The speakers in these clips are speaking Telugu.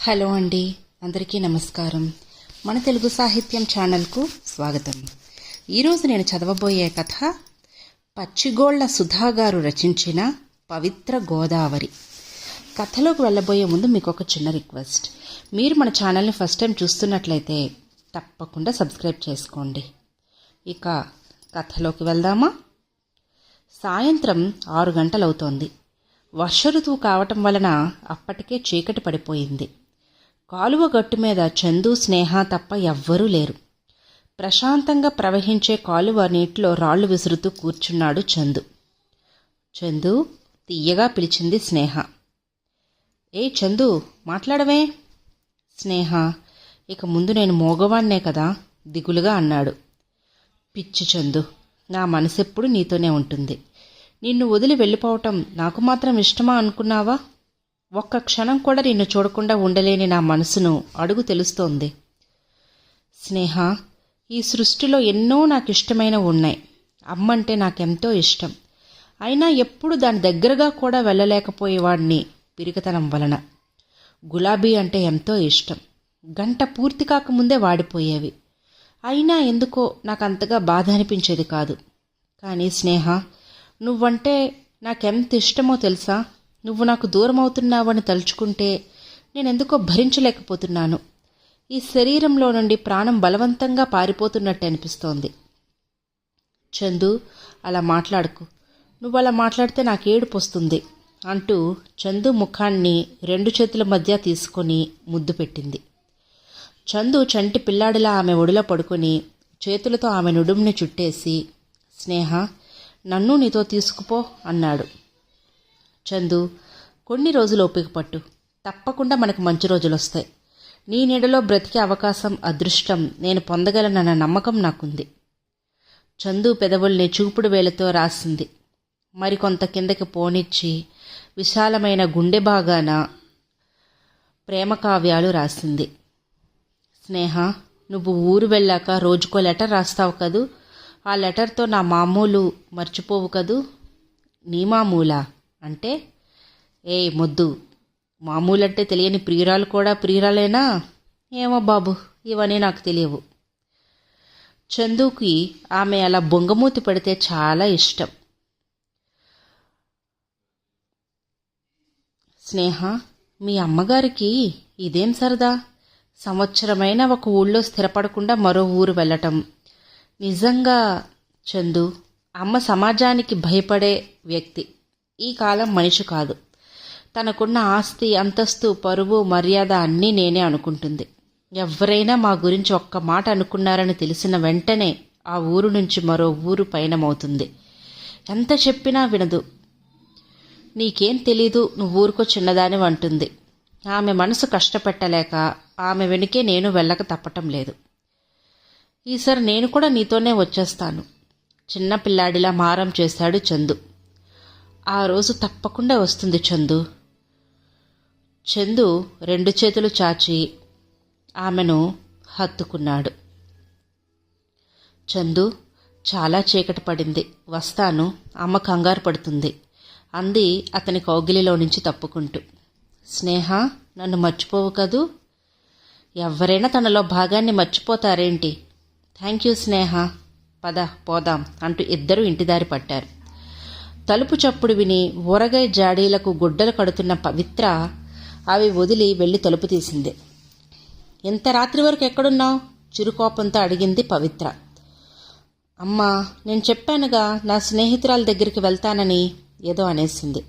హలో అండి, అందరికీ నమస్కారం. మన తెలుగు సాహిత్యం ఛానల్కు స్వాగతం. ఈరోజు నేను చదవబోయే కథ పచ్చిగోళ్ల సుధా గారు రచించిన పవిత్ర గోదావరి. కథలోకి వెళ్ళబోయే ముందు మీకు ఒక చిన్న రిక్వెస్ట్. మీరు మన ఛానల్ని ఫస్ట్ టైం చూస్తున్నట్లయితే తప్పకుండా సబ్స్క్రైబ్ చేసుకోండి. ఇక కథలోకి వెళ్దామా? సాయంత్రం 6 గంటలవుతోంది. వర్ష ఋతువు కావటం వలన అప్పటికే చీకటి పడిపోయింది. కాలువ గట్టు మీద చందు, స్నేహ తప్ప ఎవ్వరూ లేరు. ప్రశాంతంగా ప్రవహించే కాలువ నీటిలో రాళ్లు విసురుతూ కూర్చున్నాడు చందు. చందు, తీయగా పిలిచింది స్నేహ. ఏ చందు, మాట్లాడవే. స్నేహ, ఇక ముందు నేను మోగవాణ్ణే కదా, దిగులుగా అన్నాడు. పిచ్చి చందు, నా మనసెప్పుడు నీతోనే ఉంటుంది. నిన్ను వదిలి వెళ్ళిపోవటం నాకు మాత్రం ఇష్టమా అనుకున్నావా? ఒక్క క్షణం కూడా నిన్ను చూడకుండా ఉండలేని నా మనసును అడుగు తెలుస్తోంది. స్నేహ, ఈ సృష్టిలో ఎన్నో నాకు ఇష్టమైనవి ఉన్నాయి. అమ్మంటే నాకెంతో ఇష్టం. అయినా ఎప్పుడు దాని దగ్గరగా కూడా వెళ్ళలేకపోయేవాడిని పిరికితనం వలన. గులాబీ అంటే ఎంతో ఇష్టం. గంట పూర్తి కాకముందే వాడిపోయేవి. అయినా ఎందుకో నాకంతగా బాధ అనిపించేది కాదు. కానీ స్నేహ, నువ్వంటే నాకెంత ఇష్టమో తెలుసా? నువ్వు నాకు దూరం అవుతున్నావని తలుచుకుంటే నేనెందుకో భరించలేకపోతున్నాను. ఈ శరీరంలో నుండి ప్రాణం బలవంతంగా పారిపోతున్నట్టు అనిపిస్తోంది. చందు, అలా మాట్లాడుకు. నువ్వు అలా మాట్లాడితే నాకు ఏడుపు వస్తుంది అంటూ చందు ముఖాన్ని 2 చేతుల మధ్య తీసుకొని ముద్దు పెట్టింది. చందు చంటి పిల్లాడిలా ఆమె ఒడిలో పడుకొని చేతులతో ఆమె నుడుముని చుట్టేసి, స్నేహ, నన్ను నీతో తీసుకుపో అన్నాడు. చందు, కొన్ని రోజులు ఓపిక పట్టు. తప్పకుండా మనకు మంచి రోజులు వస్తాయి. నీ నీడలో బ్రతికే అవకాశం, అదృష్టం నేను పొందగలనన్న నమ్మకం నాకుంది. చందు పెదవుల్ని చూపుడు వేలతో రాసింది. మరికొంత కిందకి పోనిచ్చి విశాలమైన గుండె భాగాన ప్రేమ కావ్యాలు రాసింది. స్నేహ, నువ్వు ఊరు వెళ్ళాక రోజుకో లెటర్ రాస్తావు కదూ. ఆ లెటర్తో నా మామూలు మర్చిపోవు కదూ. నీ మామూలా అంటే? ఏ మొద్దు, మామూలంటే తెలియని ప్రియురాలు కూడా ప్రియురాలేనా? ఏమో బాబు, ఇవన్నీ నాకు తెలియవు. చందుకి ఆమె అలా బొంగమూతి పెడితే చాలా ఇష్టం. స్నేహ, మీ అమ్మగారికి ఇదేం సరదా? సంవత్సరమైనా ఒక ఊళ్ళో స్థిరపడకుండా మరో ఊరు వెళ్ళటం. నిజంగా చందు, అమ్మ సమాజానికి భయపడే వ్యక్తి. ఈ కాలం మనిషి కాదు. తనకున్న ఆస్తి, అంతస్తు, పరువు, మర్యాద అన్నీ నేనే అనుకుంటుంది. ఎవరైనా మా గురించి ఒక్క మాట అనుకున్నారని తెలిసిన వెంటనే ఆ ఊరు నుంచి మరో ఊరు పయనమవుతుంది. ఎంత చెప్పినా వినదు. నీకేం తెలీదు, నువ్వు ఊరుకో చిన్నదాని అంటుంది. ఆమె మనసు కష్టపెట్టలేక ఆమె వెనుకే నేను వెళ్ళక తప్పటం లేదు. ఈసారి నేను కూడా నీతోనే వచ్చేస్తాను. చిన్న పిల్లాడిలా మారం చేశాడు చందు. ఆ రోజు తప్పకుండా వస్తుంది చందు. చందు 2 చేతులు చాచి ఆమెను హత్తుకున్నాడు. చందు, చాలా చీకటి పడింది, వస్తాను, అమ్మ కంగారు పడుతుంది అంది అతని కౌగిలిలో నుంచి తప్పుకుంటూ. స్నేహ, నన్ను మర్చిపోవు కదూ. ఎవరైనా తనలో భాగాన్ని మర్చిపోతారేంటి? థ్యాంక్ యూ స్నేహ, పద పోదాం అంటూ ఇద్దరూ ఇంటిదారి పట్టారు. తలుపు చప్పుడు విని ఊరగాయ జాడీలకు గుడ్డలు కడుతున్న పవిత్ర అవి వదిలి వెళ్ళి తలుపు తీసింది. ఇంత రాత్రి వరకు ఎక్కడున్నావు? చిరుకోపంతో అడిగింది పవిత్ర. అమ్మా, నేను చెప్పానుగా నా స్నేహితురాల దగ్గరికి వెళ్తానని, ఏదో అనేసింది.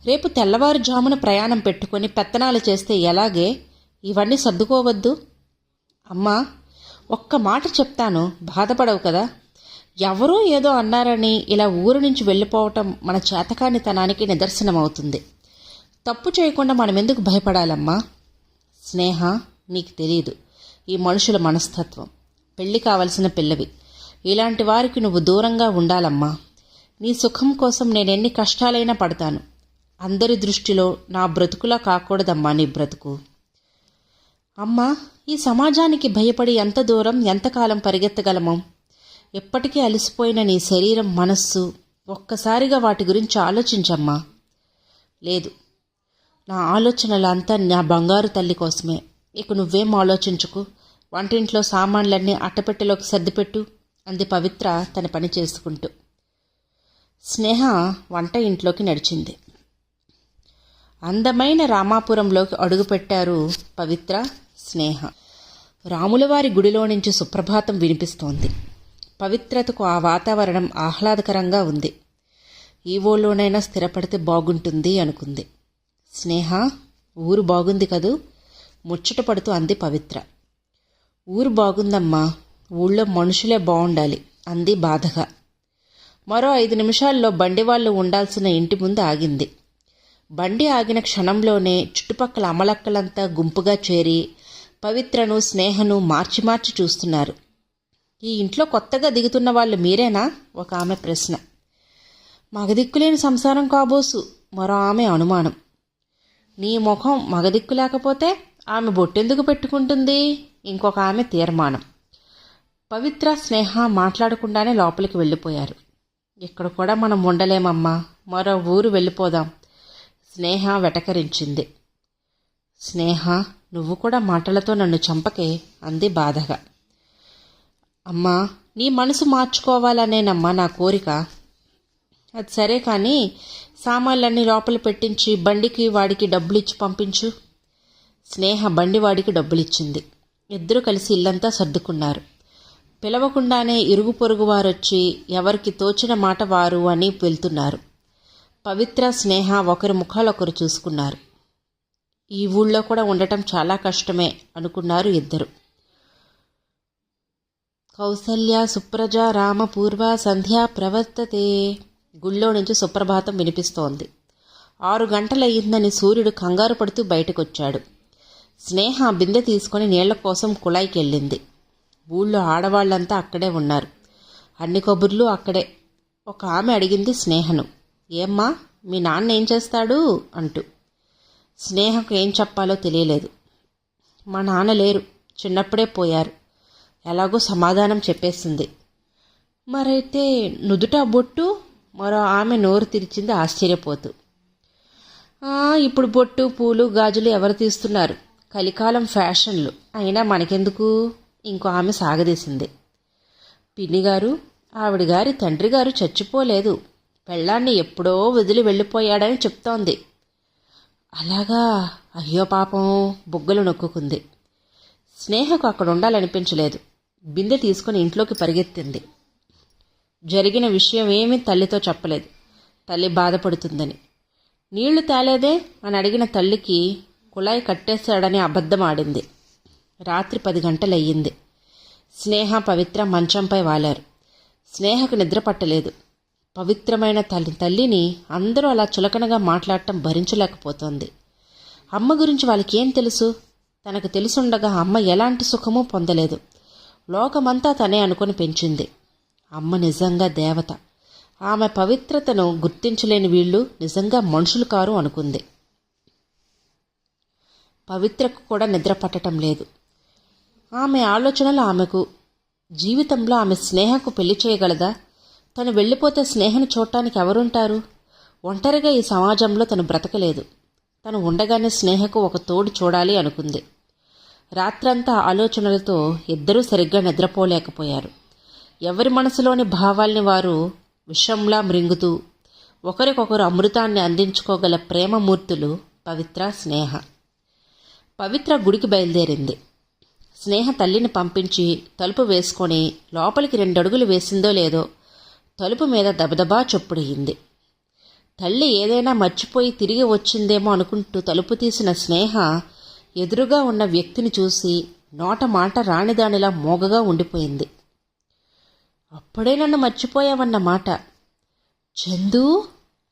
రేపు తెల్లవారుజామున ప్రయాణం పెట్టుకొని పెత్తనాలు చేస్తే ఎలాగే? ఇవన్నీ సర్దుకోవద్దు. అమ్మా, ఒక్క మాట చెప్తాను, బాధపడవు కదా. ఎవరో ఏదో అన్నారని ఇలా ఊరు నుంచి వెళ్ళిపోవటం మన చేతకానితనానికి నిదర్శనమవుతుంది. తప్పు చేయకుండా మనం ఎందుకు భయపడాలమ్మా? స్నేహ, నీకు తెలీదు ఈ మనుషుల మనస్తత్వం. పెళ్లి కావలసిన పిల్లవి. ఇలాంటి వారికి నువ్వు దూరంగా ఉండాలమ్మా. నీ సుఖం కోసం నేనెన్ని కష్టాలైనా పడతాను. అందరి దృష్టిలో నా బ్రతుకులా కాకూడదమ్మా నీ బ్రతుకు. అమ్మా, ఈ సమాజానికి భయపడి ఎంత దూరం, ఎంతకాలం పరిగెత్తగలమో? ఎప్పటికీ అలసిపోయిన నీ శరీరం, మనస్సు, ఒక్కసారిగా వాటి గురించి ఆలోచించమ్మా. లేదు, నా ఆలోచనలు అంతా నా బంగారు తల్లి కోసమే. ఇక నువ్వేం ఆలోచించుకు. వంటింట్లో సామాన్లన్నీ అట్టపెట్టెలోకి సర్దిపెట్టు అంది పవిత్ర తన పని చేసుకుంటూ. స్నేహ వంట ఇంట్లోకి నడిచింది. అందమైన రామాపురంలోకి అడుగుపెట్టారు పవిత్ర, స్నేహ. రాములవారి గుడిలో నుంచి సుప్రభాతం వినిపిస్తోంది. పవిత్రతకు ఆ వాతావరణం ఆహ్లాదకరంగా ఉంది. ఈ ఊళ్ళోనైనా స్థిరపడితే బాగుంటుంది అనుకుంది. స్నేహ, ఊరు బాగుంది కదూ ముచ్చట పడుతూ అంది పవిత్ర. ఊరు బాగుందమ్మా, ఊళ్ళో మనుషులే బాగుండాలి అంది బాధగా. మరో 5 నిమిషాల్లో బండివాళ్లు ఉండాల్సిన ఇంటి ముందు ఆగింది. బండి ఆగిన క్షణంలోనే చుట్టుపక్కల అమలక్కలంతా గుంపుగా చేరి పవిత్రను, స్నేహను మార్చి మార్చి చూస్తున్నారు. ఈ ఇంట్లో కొత్తగా దిగుతున్న వాళ్ళు మీరేనా? ఒక ఆమె ప్రశ్న. మగదిక్కులేని సంసారం కాబోసు మరో ఆమె అనుమానం. నీ ముఖం మగదిక్కు లేకపోతే ఆమె బొట్టెందుకు పెట్టుకుంటుంది? ఇంకొక ఆమె తీర్మానం. పవిత్ర, స్నేహ మాట్లాడకుండానే లోపలికి వెళ్ళిపోయారు. ఇక్కడ కూడా మనం ఉండలేమమ్మా, మరో ఊరు వెళ్ళిపోదాం స్నేహ వెటకరించింది. స్నేహ, నువ్వు కూడా మాటలతో నన్ను చంపకే అంది బాధగా. అమ్మా, నీ మనసు మార్చుకోవాలనేనమ్మా నా కోరిక. అది సరే కానీ సామాన్లన్నీ లోపల పెట్టించి బండికి వాడికి డబ్బులిచ్చి పంపించు. స్నేహ బండి వాడికి డబ్బులిచ్చింది. ఇద్దరూ కలిసి ఇల్లంతా సర్దుకున్నారు. పిలవకుండానే ఇరుగు పొరుగు వారొచ్చి ఎవరికి తోచిన మాట వారు అని వెళ్తున్నారు. పవిత్ర, స్నేహ ఒకరి ముఖాలొకరు చూసుకున్నారు. ఈ ఊళ్ళో కూడా ఉండటం చాలా కష్టమే అనుకున్నారు ఇద్దరు. కౌసల్య సుప్రజ రామ పూర్వ సంధ్యా ప్రవర్తతే. గుళ్ళో నుంచి సుప్రభాతం వినిపిస్తోంది. 6 గంటలయ్యిందని సూర్యుడు కంగారు పడుతూ బయటకొచ్చాడు. స్నేహ బిందె తీసుకొని నీళ్ల కోసం కుళాయికి వెళ్ళింది. ఊళ్ళో ఆడవాళ్లంతా అక్కడే ఉన్నారు. అన్ని కబుర్లు అక్కడే. ఒక ఆమె అడిగింది స్నేహను, ఏమ్మా మీ నాన్న ఏం చేస్తాడు అంటూ. స్నేహకు ఏం చెప్పాలో తెలియలేదు. మా నాన్న లేరు, చిన్నప్పుడే పోయారు. ఎలాగో సమాధానం చెప్పేసింది. మరైతే నుదుట బొట్టు? మరో ఆమె నోరు తెరిచింది ఆశ్చర్యపోతూ. ఇప్పుడు బొట్టు, పూలు, గాజులు ఎవరు తీస్తున్నారు? కలికాలం ఫ్యాషన్లు. అయినా మనకెందుకు? ఇంకో ఆమె సాగదీసింది. పిన్నిగారు, ఆవిడగారి తండ్రి గారు చచ్చిపోలేదు, పెళ్ళాన్ని ఎప్పుడో వదిలి వెళ్ళిపోయాడని చెప్తోంది. అలాగా? అయ్యో పాపం బుగ్గలు నొక్కుంది. స్నేహకు అక్కడ ఉండాలనిపించలేదు. బిందె తీసుకుని ఇంట్లోకి పరిగెత్తింది. జరిగిన విషయం ఏమీ తల్లితో చెప్పలేదు, తల్లి బాధపడుతుందని. నీళ్లు తేలేదే అని అడిగిన తల్లికి కుళాయి కట్టేశాడని అబద్ధం ఆడింది. రాత్రి 10 గంటలయ్యింది. స్నేహ, పవిత్ర మంచంపై వాలారు. స్నేహకు నిద్ర పట్టలేదు. పవిత్రమైన తల్లిని అందరూ అలా చులకనగా మాట్లాడటం భరించలేకపోతోంది. అమ్మ గురించి వాళ్ళకేం తెలుసు? తనకు తెలుసుండగా అమ్మ ఎలాంటి సుఖమూ పొందలేదు. లోకమంతా తనే అనుకుని పెంచింది. అమ్మ నిజంగా దేవత. ఆమె పవిత్రతను గుర్తించలేని వీళ్ళు నిజంగా మనుషులు కారు అనుకుంది. పవిత్రకు కూడా నిద్ర పట్టడం లేదు. ఆమె ఆలోచనలు ఆమెకు. జీవితంలో ఆమె స్నేహకు పెళ్లి చేయగలదా? తను వెళ్ళిపోతే స్నేహను చూడటానికి ఎవరుంటారు? ఒంటరిగా ఈ సమాజంలో తను బ్రతకలేదు. తను ఉండగానే స్నేహకు ఒక తోడు చూడాలి అనుకుంది. రాత్రంతా ఆలోచనలతో ఇద్దరూ సరిగ్గా నిద్రపోలేకపోయారు. ఎవరి మనసులోని భావాల్ని వారు విషంలా మృంగుతూ ఒకరికొకరు అమృతాన్ని అందించుకోగల ప్రేమమూర్తులు పవిత్ర, స్నేహ. పవిత్ర గుడికి బయలుదేరింది. స్నేహ తల్లిని పంపించి తలుపు వేసుకొని లోపలికి 2 అడుగులు వేసిందో లేదో తలుపు మీద దబదబా చొప్పుడయింది. తల్లి ఏదైనా మర్చిపోయి తిరిగి వచ్చిందేమో అనుకుంటూ తలుపు తీసిన స్నేహ ఎదురుగా ఉన్న వ్యక్తిని చూసి నోట మాట రానిదానిలా మోగగా ఉండిపోయింది. అప్పుడే నన్ను మర్చిపోయావన్న మాట. చందు!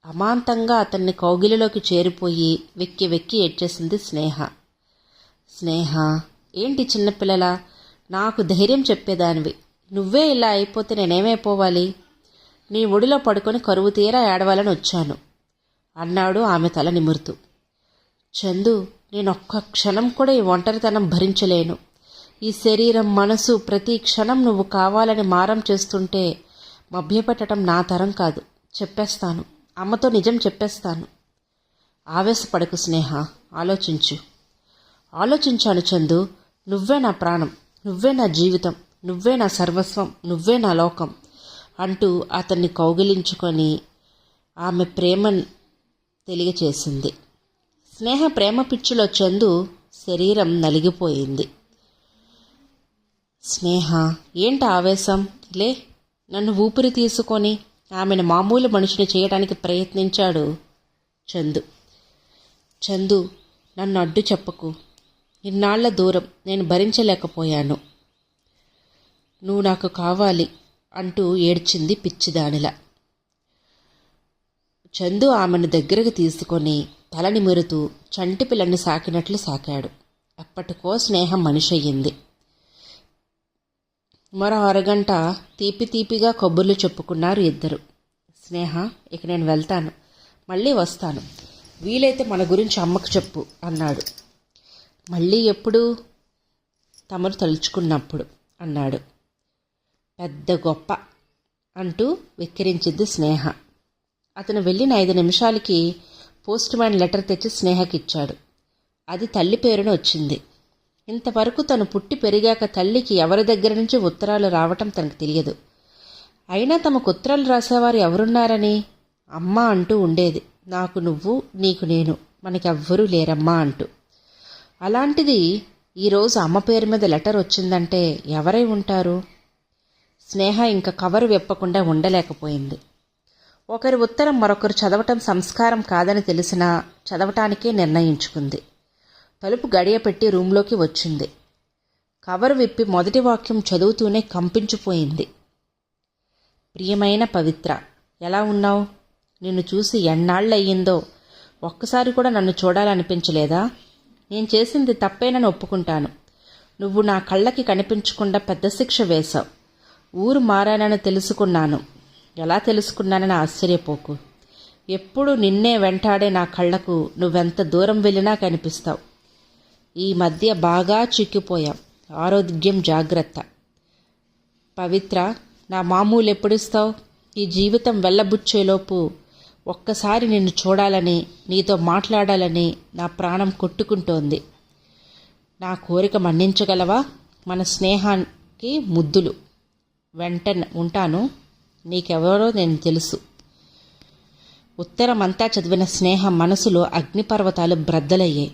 అమాంతంగా అతన్ని కౌగిలిలోకి చేరిపోయి వెక్కి వెక్కి ఏడ్చేసింది స్నేహ. స్నేహ, ఏంటి చిన్నపిల్లలా? నాకు ధైర్యం చెప్పేదానివి. నువ్వే ఇలా అయిపోతే నేనేమైపోవాలి? నీ ఒడిలో పడుకొని కరువు తీరా ఏడవాలని వచ్చాను అన్నాడు ఆమె తల నిమురుతూ. చందు, నేనొక్క క్షణం కూడా ఈ ఒంటరితనం భరించలేను. ఈ శరీరం, మనసు ప్రతి క్షణం నువ్వు కావాలని మారం చేస్తుంటే మభ్యపెట్టడం నా తరం కాదు. చెప్పేస్తాను, అమ్మతో నిజం చెప్పేస్తాను. ఆవేశపడకు స్నేహ, ఆలోచించు. ఆలోచించాను చందు. నువ్వే నా ప్రాణం, నువ్వే నా జీవితం, నువ్వే నా సర్వస్వం, నువ్వే నా లోకం అంటూ అతన్ని కౌగిలించుకొని ఆమె ప్రేమను తెలియచేసింది. స్నేహ ప్రేమ పిచ్చిలో చందు శరీరం నలిగిపోయింది. స్నేహ, ఏంటి ఆవేశం? లే, నన్ను ఊపిరి తీసుకొని ఆమెను మామూలు మనిషిని చేయడానికి ప్రయత్నించాడు చందు. చందు, నన్ను అడ్డు చెప్పకు. ఇన్నాళ్ల దూరం నేను భరించలేకపోయాను. నువ్వు నాకు కావాలి అంటూ ఏడ్చింది పిచ్చిదానిలా. చందు ఆమెను దగ్గరకు తీసుకొని తల నిమురుతూ చంటి పిల్లని సాకినట్లు సాకాడు. అప్పటికో స్నేహం మనిషి అయ్యింది. మరో అరగంట తీపి తీపిగా కబుర్లు చెప్పుకున్నారు ఇద్దరు. స్నేహ, ఇక నేను వెళ్తాను, మళ్ళీ వస్తాను. వీలైతే మన గురించి అమ్మకు చెప్పు అన్నాడు. మళ్ళీ ఎప్పుడు? తమరు తలుచుకున్నప్పుడు అన్నాడు. పెద్ద గొప్ప అంటూ వెక్కిరించింది స్నేహ. అతను వెళ్ళిన 5 నిమిషాలకి పోస్ట్ మ్యాన్ లెటర్ తెచ్చి స్నేహకిచ్చాడు. అది తల్లి పేరున వచ్చింది. ఇంతవరకు తను పుట్టి పెరిగాక తల్లికి ఎవరి దగ్గర నుంచి ఉత్తరాలు రావటం తనకు తెలియదు. అయినా తమకు ఉత్తరాలు రాసేవారు ఎవరున్నారని అమ్మ అంటూ ఉండేది. నాకు నువ్వు, నీకు నేను, మనకెవ్వరూ లేరమ్మా అంటూ. అలాంటిది ఈరోజు అమ్మ పేరు మీద లెటర్ వచ్చిందంటే ఎవరై ఉంటారు? స్నేహ ఇంక కవరు విప్పకుండా ఉండలేకపోయింది. ఒకరి ఉత్తరం మరొకరు చదవటం సంస్కారం కాదని తెలిసినా చదవటానికే నిర్ణయించుకుంది. తలుపు గడియ పెట్టి రూంలోకి వచ్చింది. కవరు విప్పి మొదటి వాక్యం చదువుతూనే కంపించిపోయింది. ప్రియమైన పవిత్ర, ఎలా ఉన్నావు? నిన్ను చూసి ఎన్నాళ్ళయ్యిందో. ఒక్కసారి కూడా నన్ను చూడాలనిపించలేదా? నేను చేసింది తప్పేనని ఒప్పుకుంటాను. నువ్వు నా కళ్ళకి కనిపించకుండా పెద్ద శిక్ష వేశావు. ఊరు మారానని తెలుసుకున్నాను. ఎలా తెలుసుకున్నానని ఆశ్చర్యపోకు. ఎప్పుడు నిన్నే వెంటాడే నా కళ్ళకు నువ్వెంత దూరం వెళ్ళినా కనిపిస్తావు. ఈ మధ్య బాగా చిక్కిపోయాం. ఆరోగ్యం జాగ్రత్త. పవిత్ర, నా మామూలు ఎప్పుడిస్తావు? ఈ జీవితం వెళ్ళబుచ్చేలోపు ఒక్కసారి నిన్ను చూడాలని, నీతో మాట్లాడాలని నా ప్రాణం కొట్టుకుంటోంది. నా కోరిక మన్నించగలవా? మన స్నేహానికి ముద్దులు. వెంటనే ఉంటాను. నీకెవరో నేను తెలుసు. ఉత్తరమంతా చదివిన స్నేహ మనసులో అగ్నిపర్వతాలు బ్రద్దలయ్యాయి.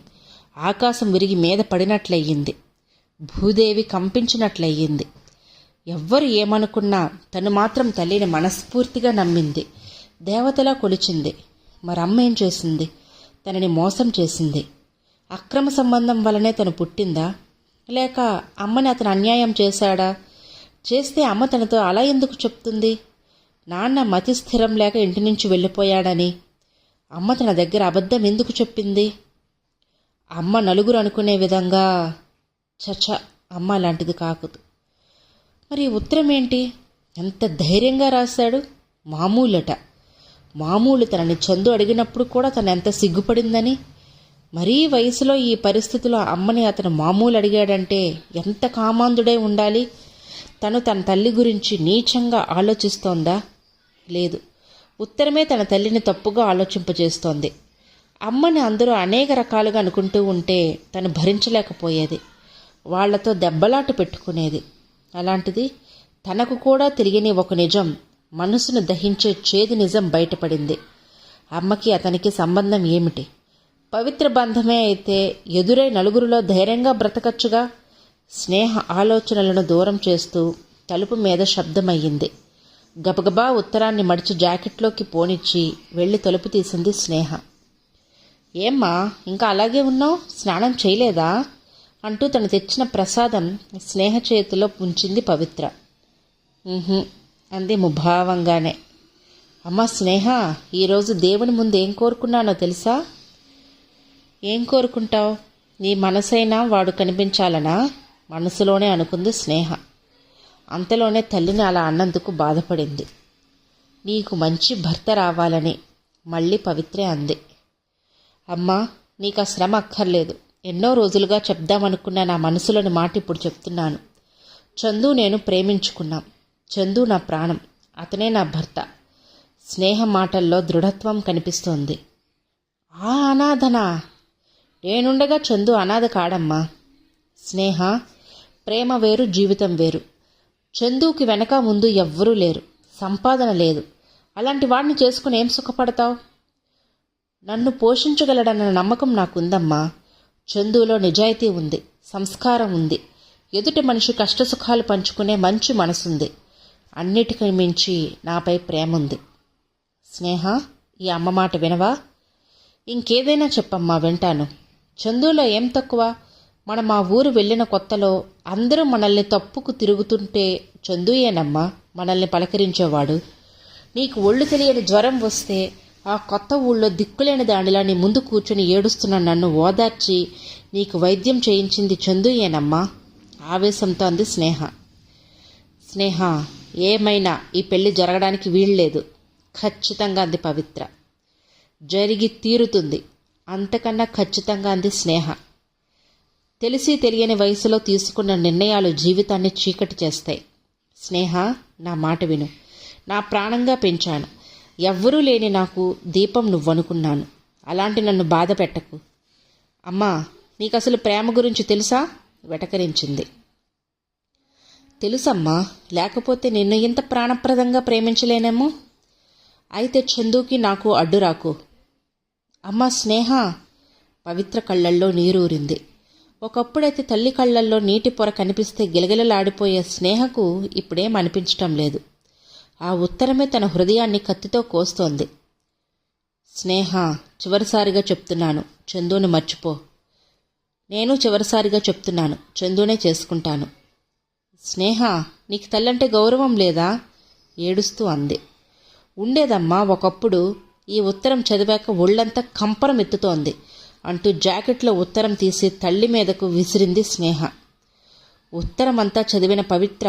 ఆకాశం విరిగి మీద పడినట్లయింది. భూదేవి కంపించినట్లయింది. ఎవ్వరు ఏమనుకున్నా తను మాత్రం తల్లిని మనస్ఫూర్తిగా నమ్మింది. దేవతలా కొలిచింది. మరమ్మ ఏం చేసింది? తనని మోసం చేసింది. అక్రమ సంబంధం వలనే తను పుట్టిందా? లేక అమ్మని అతను అన్యాయం చేశాడా? చేస్తే అమ్మ తనతో అలా ఎందుకు చెప్తుంది? నాన్న మతి స్థిరం లేక ఇంటి నుంచి వెళ్ళిపోయాడని అమ్మ తన దగ్గర అబద్ధం ఎందుకు చెప్పింది? అమ్మ నలుగురు అనుకునే విధంగా చచ, అమ్మ అలాంటిది కాకూడదు. మరి ఉత్తరం ఏంటి? ఎంత ధైర్యంగా రాశాడు. మామూలట. మామూలు తనని చందు అడిగినప్పుడు కూడా తను ఎంత సిగ్గుపడిందని. మరీ వయసులో ఈ పరిస్థితిలో అమ్మని అతను మామూలు అడిగాడంటే ఎంత కామాంధుడై ఉండాలి. తను తన తల్లి గురించి నీచంగా ఆలోచిస్తోందా? లేదు, ఉత్తరమే తన తల్లిని తప్పుగా ఆలోచింపజేస్తోంది. అమ్మని అందరూ అనేక రకాలుగా అనుకుంటూ ఉంటే తను భరించలేకపోయేది. వాళ్లతో దెబ్బలాట పెట్టుకునేది. అలాంటిది తనకు కూడా తెలియని ఒక నిజం, మనసును దహించే చేదు నిజం బయటపడింది. అమ్మకి అతనికి సంబంధం ఏమిటి? పవిత్ర బంధమే అయితే ఎదురై నలుగురిలో ధైర్యంగా బ్రతకచ్చుగా. స్నేహ ఆలోచనలను దూరం చేస్తూ తలుపు మీద శబ్దమయ్యింది. గబగబా ఉత్తరాన్ని మడిచి జాకెట్లోకి పోనిచ్చి వెళ్ళి తలుపు తీసింది స్నేహ. ఏమ్మా, ఇంకా అలాగే ఉన్నావు? స్నానం చేయలేదా అంటూ తను తెచ్చిన ప్రసాదం స్నేహ చేతిలో ఉంచింది పవిత్ర. అంది ముభావంగానే. అమ్మ స్నేహ, ఈరోజు దేవుని ముందు ఏం కోరుకున్నానో తెలుసా? ఏం కోరుకుంటావు? నీ మనసైనా వాడు కనిపించాలనా? మనసులోనే అనుకుంది స్నేహ. అంతలోనే తల్లిని అలా అన్నందుకు బాధపడింది. నీకు మంచి భర్త రావాలని మళ్ళీ పవిత్రే అంది. అమ్మా, నీకు ఆ శ్రమ అక్కర్లేదు. ఎన్నో రోజులుగా చెప్దామనుకున్న నా మనసులోని మాట ఇప్పుడు చెప్తున్నాను. చందు నేను ప్రేమించుకున్నాం. చందు నా ప్రాణం. అతనే నా భర్త. స్నేహ మాటల్లో దృఢత్వం కనిపిస్తోంది. ఆ అనాథనా? నేనుండగా చందు అనాథ కాడమ్మా. స్నేహ, ప్రేమ వేరు, జీవితం వేరు. చందుకి వెనక ముందు ఎవ్వరూ లేరు, సంపాదన లేదు. అలాంటి వాడిని చేసుకుని ఏం సుఖపడతావు? నన్ను పోషించగలడన్న నమ్మకం నాకుందమ్మా. చందులో నిజాయితీ ఉంది, సంస్కారం ఉంది, ఎదుటి మనిషి కష్టసుఖాలు పంచుకునే మంచి మనసుంది. అన్నిటికీ మించి నాపై ప్రేమ ఉంది. స్నేహ, ఈ అమ్మ మాట వినవా? ఇంకేదైనా చెప్పమ్మా, వింటాను. చందులో ఏం తక్కువ? మనం ఆ ఊరు వెళ్ళిన కొత్తలో అందరూ మనల్ని తప్పుకు తిరుగుతుంటే చందుయేనమ్మా మనల్ని పలకరించేవాడు. నీకు ఒళ్ళు తెలియని జ్వరం వస్తే ఆ కొత్త ఊళ్ళో దిక్కులేని దానిలా నీ ముందు కూర్చుని ఏడుస్తున్న నన్ను ఓదార్చి నీకు వైద్యం చేయించింది చందుయేనమ్మా, ఆవేశంతో అంది స్నేహ. స్నేహ, ఏమైనా ఈ పెళ్లి జరగడానికి వీల్లేదు, ఖచ్చితంగా అంది పవిత్ర. జరిగి తీరుతుంది, అంతకన్నా ఖచ్చితంగా అంది స్నేహ. తెలిసి తెలియని వయసులో తీసుకున్న నిర్ణయాలు జీవితాన్ని చీకటి చేస్తాయి. స్నేహ, నా మాట విను. నా ప్రాణంగా పెంచాను. ఎవ్వరూ లేని నాకు దీపం నువ్వనుకున్నాను. అలాంటి నన్ను బాధ పెట్టకు. అమ్మా, నీకసలు ప్రేమ గురించి తెలుసా? వెటకరించింది. తెలుసమ్మా, లేకపోతే నిన్ను ఇంత ప్రాణప్రదంగా ప్రేమించలేనేమో. అయితే చందుకి నాకు అడ్డురాకు. అమ్మా స్నేహ, పవిత్ర కళ్ళల్లో నీరూరింది. ఒకప్పుడైతే తల్లి కళ్ళల్లో నీటి పొర కనిపిస్తే గిలగిలలాడిపోయే స్నేహకు ఇప్పుడేం అనిపించటం లేదు. ఆ ఉత్తరమే తన హృదయాన్ని కత్తితో కోస్తోంది. స్నేహ, చివరిసారిగా చెప్తున్నాను, చందుని మర్చిపో. నేను చివరిసారిగా చెప్తున్నాను, చందునే చేసుకుంటాను. స్నేహ, నీకు తల్లంటే గౌరవం లేదా? ఏడుస్తూ అంది. ఉండేదమ్మా ఒకప్పుడు. ఈ ఉత్తరం చదివాక ఒళ్ళంతా కంపరం ఎత్తుతోంది అంటూ జాకెట్లో ఉత్తరం తీసి తల్లి మీదకు విసిరింది స్నేహ. ఉత్తరమంతా చదివిన పవిత్ర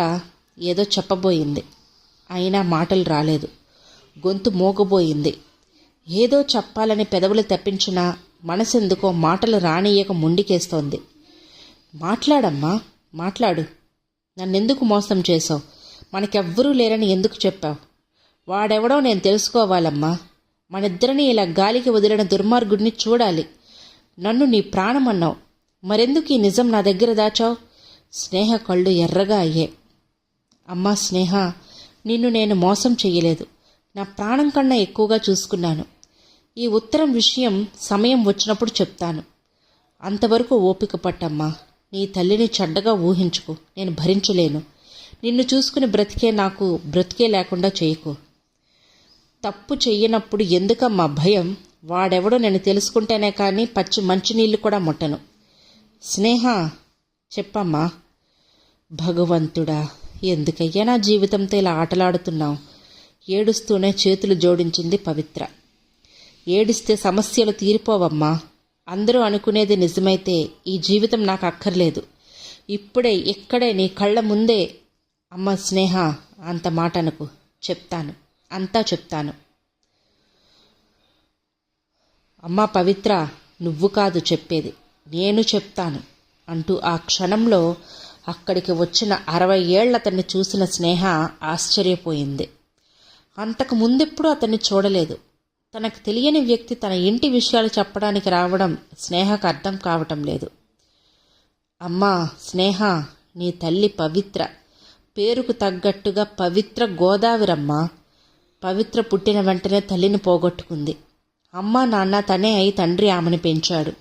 ఏదో చెప్పబోయింది. అయినా మాటలు రాలేదు. గొంతు మోగబోయింది. ఏదో చెప్పాలని పెదవులు తప్పించినా మనసెందుకో మాటలు రానియ్యక ముండికేస్తోంది. మాట్లాడమ్మా, మాట్లాడు. నన్నెందుకు మోసం చేశావు? మనకెవ్వరూ లేరని ఎందుకు చెప్పావు? వాడెవడో నేను తెలుసుకోవాలమ్మా. మనిద్దరిని ఇలా గాలికి వదిలిన దుర్మార్గుడిని చూడాలి. నన్ను నీ ప్రాణమన్నావు, మరెందుకు ఈ నిజం నా దగ్గర దాచావు? స్నేహ కళ్ళు ఎర్రగా అయ్యే. అమ్మా స్నేహ, నిన్ను నేను మోసం చెయ్యలేదు. నా ప్రాణం కన్నా ఎక్కువగా చూసుకున్నాను. ఈ ఉత్తరం విషయం సమయం వచ్చినప్పుడు చెప్తాను. అంతవరకు ఓపిక పట్టమ్మా. నీ తల్లిని చెడ్డగా ఊహించుకు. నేను భరించలేను. నిన్ను చూసుకుని బ్రతికే నాకు బ్రతికే లేకుండా చేయకు. తప్పు చెయ్యనప్పుడు ఎందుకమ్మా భయం? వాడెవడో నేను తెలుసుకుంటేనే కానీ పచ్చి మంచినీళ్ళు కూడా ముట్టను. స్నేహ, చెప్పమ్మా. భగవంతుడా, ఎందుకయ్యా నా జీవితంతో ఇలా ఆటలాడుతున్నావు? ఏడుస్తూనే చేతులు జోడించింది పవిత్ర. ఏడిస్తే సమస్యలు తీరిపోవమ్మా. అందరూ అనుకునేది నిజమైతే ఈ జీవితం నాకు అక్కర్లేదు. ఇప్పుడే ఇక్కడే నీ కళ్ళ ముందే. అమ్మ స్నేహ, అంత మాట అనకు. చెప్తాను, అంతా చెప్తాను. అమ్మా పవిత్ర, నువ్వు కాదు చెప్పేది, నేను చెప్తాను అంటూ ఆ క్షణంలో అక్కడికి వచ్చిన 60 ఏళ్ల అతన్ని చూసిన స్నేహ ఆశ్చర్యపోయింది. అంతకు ముందెప్పుడూ అతన్ని చూడలేదు. తనకు తెలియని వ్యక్తి తన ఇంటి విషయాలు చెప్పడానికి రావడం స్నేహకు అర్థం కావటం లేదు. అమ్మా స్నేహ, నీ తల్లి పవిత్ర. పేరుకు తగ్గట్టుగా పవిత్ర గోదావరమ్మా. పవిత్ర పుట్టిన వెంటనే తల్లిని పోగొట్టుకుంది. అమ్మ నాన్న తనే అయి తండ్రి ఆమెను పెంచాడు.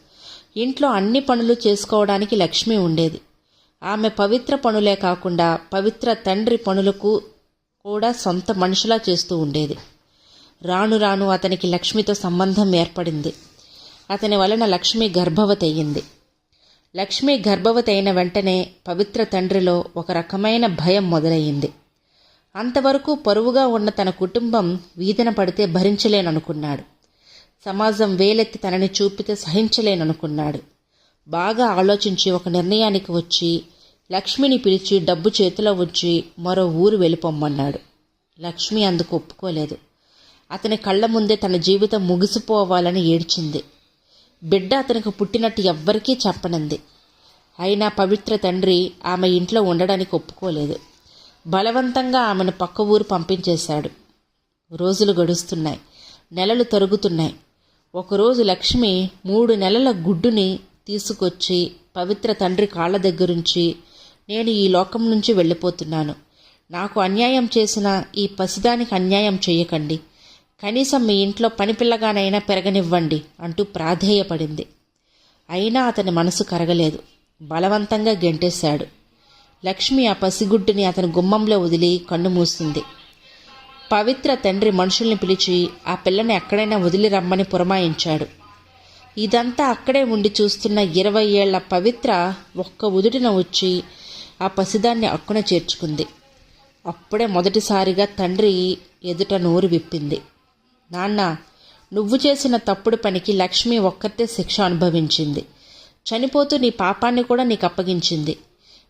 ఇంట్లో అన్ని పనులు చేసుకోవడానికి లక్ష్మి ఉండేది. ఆమె పవిత్ర పనులే కాకుండా పవిత్ర తండ్రి పనులకు కూడా సొంత మనిషిలా చేస్తూ ఉండేది. రాను రాను అతనికి లక్ష్మితో సంబంధం ఏర్పడింది. అతని వలన లక్ష్మి గర్భవతి అయ్యింది. లక్ష్మి గర్భవతి అయిన వెంటనే పవిత్ర తండ్రిలో ఒక రకమైన భయం మొదలయ్యింది. అంతవరకు పరువుగా ఉన్న తన కుటుంబం వీధిన పడితే భరించలేననుకున్నాడు. సమాజం వేలెత్తి తనని చూపితే సహించలేననుకున్నాడు. బాగా ఆలోచించి ఒక నిర్ణయానికి వచ్చి లక్ష్మిని పిలిచి డబ్బు చేతిలో ఉంచి మరో ఊరు వెళ్ళిపోమ్మన్నాడు. లక్ష్మి అందుకు ఒప్పుకోలేదు. అతని కళ్ల ముందే తన జీవితం ముగిసిపోవాలని ఏడ్చింది. బిడ్డ అతనికి పుట్టినట్టు ఎవ్వరికీ చెప్పనంది. అయినా పవిత్ర తండ్రి ఆమె ఇంట్లో ఉండడానికి ఒప్పుకోలేదు. బలవంతంగా ఆమెను పక్క ఊరు పంపించేశాడు. రోజులు గడుస్తున్నాయి, నెలలు తరుగుతున్నాయి. ఒకరోజు లక్ష్మి 3 నెలల గుడ్డుని తీసుకొచ్చి పవిత్ర తండ్రి కాళ్ళ దగ్గరుంచి, నేను ఈ లోకం నుంచి వెళ్ళిపోతున్నాను. నాకు అన్యాయం చేసిన ఈ పసిదానికి అన్యాయం చేయకండి. కనీసం మీ ఇంట్లో పనిపిల్లగానైనా పెరగనివ్వండి అంటూ ప్రాధేయపడింది. అయినా అతని మనసు కరగలేదు. బలవంతంగా గెంటేశాడు. లక్ష్మి ఆ పసిగుడ్డుని అతని గుమ్మంలో వదిలి కన్ను మూసింది. పవిత్ర తండ్రి మనుషుల్ని పిలిచి ఆ పిల్లని ఎక్కడైనా వదిలి రమ్మని పురమాయించాడు. ఇదంతా అక్కడే ఉండి చూస్తున్న 20 ఏళ్ల పవిత్ర ఒక్క ఉదుటిన వచ్చి ఆ పసిదాన్ని అక్కున చేర్చుకుంది. అప్పుడే మొదటిసారిగా తండ్రి ఎదుట నోరు విప్పింది. నాన్న, నువ్వు చేసిన తప్పుడు పనికి లక్ష్మి ఒక్కతే శిక్ష అనుభవించింది. చనిపోతూ నీ పాపాన్ని కూడా నీకు అప్పగించింది.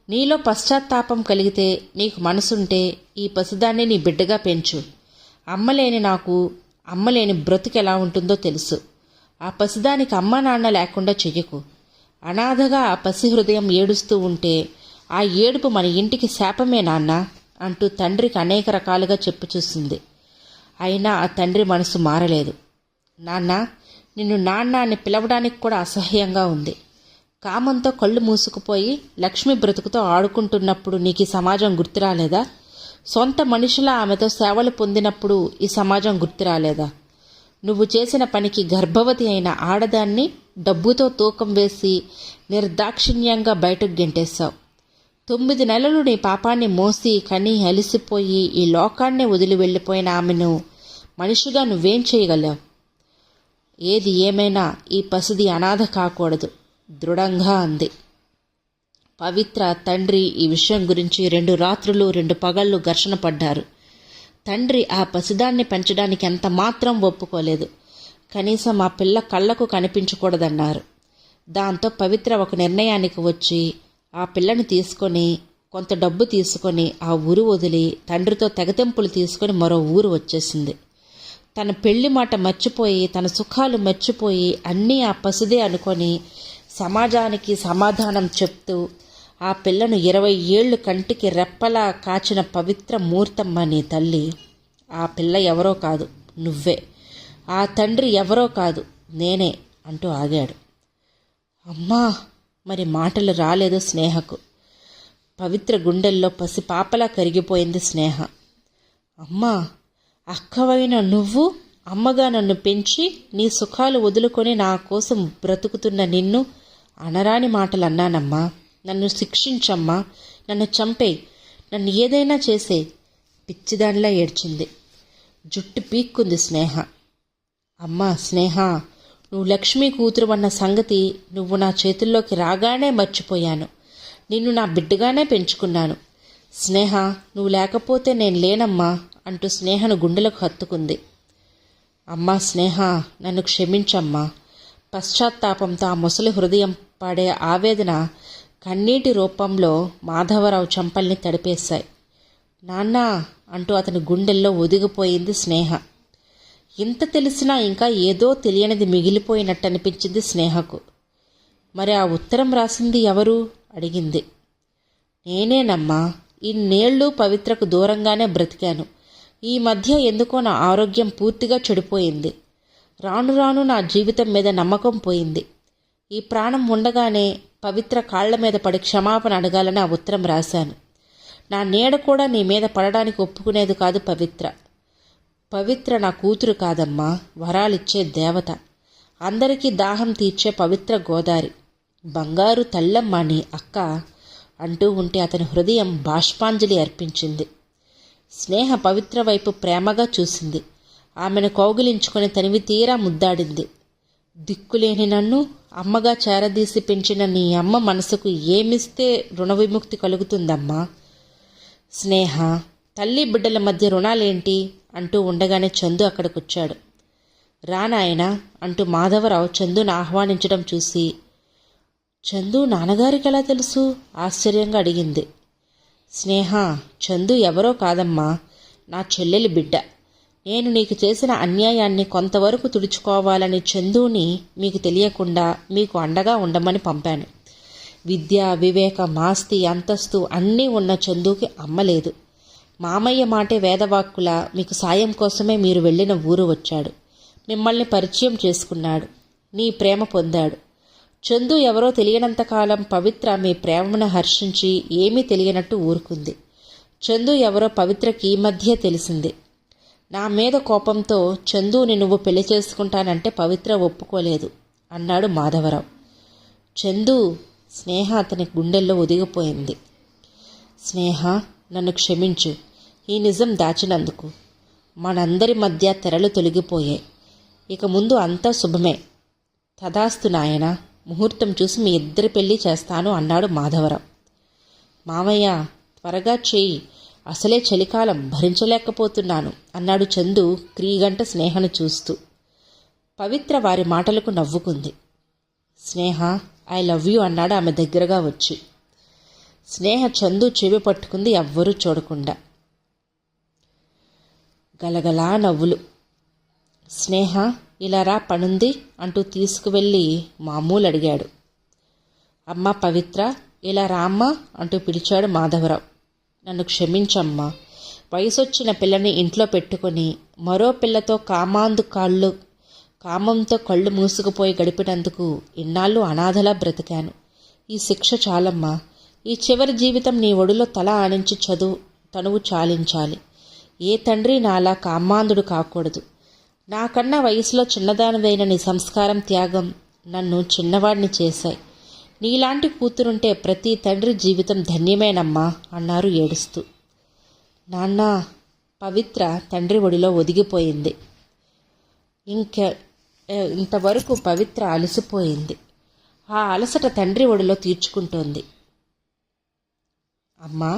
నీలో పశ్చాత్తాపం కలిగితే, నీకు మనసుంటే ఈ పసిదాన్ని నీ బిడ్డగా పెంచు. అమ్మలేని నాకు అమ్మలేని బ్రతుకు ఎలా ఉంటుందో తెలుసు. ఆ పసిదానికి అమ్మ నాన్న లేకుండా చెయ్యకు. అనాథగా ఆ పసి హృదయం ఏడుస్తూ ఉంటే ఆ ఏడుపు మన ఇంటికి శాపమే నాన్న అంటూ తండ్రికి అనేక రకాలుగా చెప్పు చూసింది. అయినా ఆ తండ్రి మనసు మారలేదు. నాన్న, నిన్ను నాన్న అని పిలవడానికి కూడా అసహ్యంగా ఉంది. కామంతో కళ్ళు మూసుకుపోయి లక్ష్మి బ్రతుకుతో ఆడుకుంటున్నప్పుడు నీకు ఈ సమాజం గుర్తురాలేదా? సొంత మనిషిలా ఆమెతో సేవలు పొందినప్పుడు ఈ సమాజం గుర్తురాలేదా? నువ్వు చేసిన పనికి గర్భవతి అయిన ఆడదాన్ని డబ్బుతో తూకం వేసి నిర్దాక్షిణ్యంగా బయటకు గెంటేశావు. 9 నెలలు నీ పాపాన్ని మోసి కని అలిసిపోయి ఈ లోకాన్నే వదిలి వెళ్ళిపోయిన ఆమెను మనిషిగా నువ్వేం చేయగలవు? ఏది ఏమైనా ఈ పసిది అనాథ కాకూడదు దృఢంగా అంది. పవిత్ర తండ్రి ఈ విషయం గురించి 2 రాత్రులు 2 పగళ్ళు ఘర్షణ పడ్డారు. తండ్రి ఆ పసిదాన్ని పెంచడానికి ఎంత మాత్రం ఒప్పుకోలేదు. కనీసం ఆ పిల్ల కళ్ళకు కనిపించకూడదన్నారు. దాంతో పవిత్ర ఒక నిర్ణయానికి వచ్చి ఆ పిల్లని తీసుకొని కొంత డబ్బు తీసుకొని ఆ ఊరు వదిలి తండ్రితో తెగతెంపులు తీసుకొని మరో ఊరు వచ్చేసింది. తన పెళ్లి మాట మర్చిపోయి, తన సుఖాలు మర్చిపోయి అన్నీ ఆ పసిదే అనుకొని సమాజానికి సమాధానం చెప్తూ ఆ పిల్లను 20 ఏళ్లు కంటికి రెప్పలా కాచిన పవిత్ర మూర్తమ్మ నీ తల్లి. ఆ పిల్ల ఎవరో కాదు, నువ్వే. ఆ తండ్రి ఎవరో కాదు, నేనే అంటూ ఆగాడు. అమ్మా, మరి మాటలు రాలేదు స్నేహకు. పవిత్ర గుండెల్లో పసి పాపలా కరిగిపోయింది స్నేహ. అమ్మా, అక్కవైన నువ్వు అమ్మగా నన్ను పెంచి నీ సుఖాలు వదులుకొని నా కోసం బ్రతుకుతున్న నిన్ను అనరాని మాటలు అన్నానమ్మా. నన్ను శిక్షించమ్మా, నన్ను చంపేయి, నన్ను ఏదైనా చేసే పిచ్చిదానిలా ఏడ్చింది. జుట్టు పీక్కుంది స్నేహ. అమ్మా స్నేహ, నువ్వు లక్ష్మీ కూతురు అన్న సంగతి నువ్వు నా చేతుల్లోకి రాగానే మర్చిపోయాను. నిన్ను నా బిడ్డగానే పెంచుకున్నాను. స్నేహ, నువ్వు లేకపోతే నేను లేనమ్మా అంటూ స్నేహను గుండెలకు హత్తుకుంది. అమ్మా స్నేహ, నన్ను క్షమించమ్మా. పశ్చాత్తాపంతో ఆ ముసలి హృదయం పడే ఆవేదన కన్నీటి రూపంలో మాధవరావు చంపల్ని తడిపేశాయి. నాన్న అంటూ అతని గుండెల్లో ఒదిగిపోయింది స్నేహ. ఇంత తెలిసినా ఇంకా ఏదో తెలియనిది మిగిలిపోయినట్టు అనిపించింది స్నేహకు. మరి ఆ ఉత్తరం రాసింది ఎవరు అడిగింది. నేనేనమ్మా. ఇన్నేళ్లు పవిత్రకు దూరంగానే బ్రతికాను. ఈ మధ్య ఎందుకో నా ఆరోగ్యం పూర్తిగా చెడిపోయింది. రాను రాను నా జీవితం మీద నమ్మకం పోయింది. ఈ ప్రాణం ఉండగానే పవిత్ర కాళ్ల మీద పడి క్షమాపణ అడగాలని ఆ ఉత్తరం రాశాను. నా నీడ కూడా నీ మీద పడడానికి ఒప్పుకునేది కాదు పవిత్ర. పవిత్ర నా కూతురు కాదమ్మా, వరాలిచ్చే దేవత. అందరికీ దాహం తీర్చే పవిత్ర గోదారి. బంగారు తల్లమ్మ నీ అక్క అంటూ ఉంటే అతని హృదయం బాష్పాంజలి అర్పించింది. స్నేహ పవిత్ర వైపు ప్రేమగా చూసింది. ఆమెను కౌగిలించుకొని తనివి తీరా ముద్దాడింది. దిక్కులేని నన్ను అమ్మగా చేరదీసి పెంచిన నీ అమ్మ మనసుకు ఏమిస్తే రుణ విముక్తి కలుగుతుందమ్మా? స్నేహ, తల్లి బిడ్డల మధ్య రుణాలేంటి అంటూ ఉండగానే చందు అక్కడికొచ్చాడు. రానాయనా అంటూ మాధవరావు చందును ఆహ్వానించడం చూసి, చందు నాన్నగారికి ఎలా తెలుసు ఆశ్చర్యంగా అడిగింది. స్నేహ, చందు ఎవరో కాదమ్మా, నా చెల్లెలి బిడ్డ. నేను నీకు చేసిన అన్యాయాన్ని కొంతవరకు తుడుచుకోవాలని చందుని మీకు తెలియకుండా మీకు అండగా ఉండమని పంపాను. విద్య, వివేకం, ఆస్తి, అంతస్తు అన్నీ ఉన్న చందుకి అమ్మలేదు. మామయ్య మాటే వేదవాక్కులా మీకు సాయం కోసమే మీరు వెళ్ళిన ఊరు వచ్చాడు. మిమ్మల్ని పరిచయం చేసుకున్నాడు. నీ ప్రేమ పొందాడు. చందు ఎవరో తెలియనంతకాలం పవిత్ర మీ ప్రేమను హర్షించి ఏమీ తెలియనట్టు ఊరుకుంది. చందు ఎవరో పవిత్రకి ఈ మధ్య తెలిసింది. నా మీద కోపంతో చందుని నువ్వు పెళ్లి చేసుకుంటానంటే పవిత్ర ఒప్పుకోలేదు అన్నాడు మాధవరావు. చందు, స్నేహ అతని గుండెల్లో ఒదిగిపోయింది. స్నేహ, నన్ను క్షమించు. ఈ నిజం దాచినందుకు. మనందరి మధ్య తెరలు తొలగిపోయాయి. ఇక ముందు అంతా శుభమే. తదాస్తు నాయనా, ముహూర్తం చూసి మీ ఇద్దరి పెళ్లి చేస్తాను అన్నాడు మాధవరావు. మామయ్య, త్వరగా చెయ్యి. అసలే చలికాలం, భరించలేకపోతున్నాను అన్నాడు చందు క్రీగంట స్నేహను చూస్తూ. పవిత్ర వారి మాటలకు నవ్వుకుంది. స్నేహ, ఐ లవ్ యూ అన్నాడు ఆమె దగ్గరగా వచ్చి. స్నేహ చందు చెవి పట్టుకుంది, ఎవ్వరూ చూడకుండా. గలగలా నవ్వులు. స్నేహ, ఇలా రా, పనుంది అంటూ తీసుకువెళ్ళి మామూలు అడిగాడు. అమ్మా పవిత్ర, ఇలా రామ్మా అంటూ పిలిచాడు మాధవరావు. నన్ను క్షమించమ్మా. వయసొచ్చిన పిల్లని ఇంట్లో పెట్టుకొని మరో పిల్లతో కామంతో కళ్ళు మూసుకుపోయి గడిపినందుకు ఇన్నాళ్ళు అనాథలా బ్రతికాను. ఈ శిక్ష చాలమ్మా. ఈ చివరి జీవితం నీ ఒడిలో తల ఆనించి తనువు చాలించాలి. ఏ తండ్రి నాలా కామాంధుడు కాకూడదు. నాకన్నా వయసులో చిన్నదానివైన నీ సంస్కారం, త్యాగం నన్ను చిన్నవాడిని చేశాయి. నీలాంటి కూతురుంటే ప్రతి తండ్రి జీవితం ధన్యమేనమ్మా అన్నారు ఏడుస్తూ. నాన్న, పవిత్ర తండ్రి ఒడిలో ఒదిగిపోయింది. ఇంతవరకు పవిత్ర అలసిపోయింది. ఆ అలసట తండ్రి ఒడిలో తీర్చుకుంటోంది. అమ్మా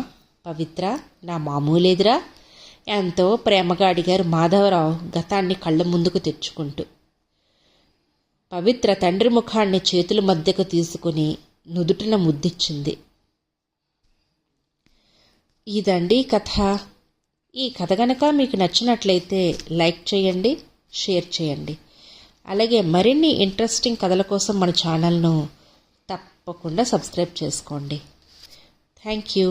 పవిత్ర, నా మామూలేదిరా ఎంతో ప్రేమగా అడిగారు మాధవరావు గతాన్ని కళ్ళ ముందుకు తెచ్చుకుంటూ. పవిత్ర తండ్రి ముఖాన్ని చేతుల మధ్యకు తీసుకుని నుదుటిన ముద్దిచ్చింది. ఇదండి కథ. ఈ కథ గనక మీకు నచ్చినట్లయితే లైక్ చేయండి, షేర్ చేయండి. అలాగే మరిన్ని ఇంట్రెస్టింగ్ కథల కోసం మన ఛానల్ను తప్పకుండా సబ్స్క్రైబ్ చేసుకోండి. Thank you.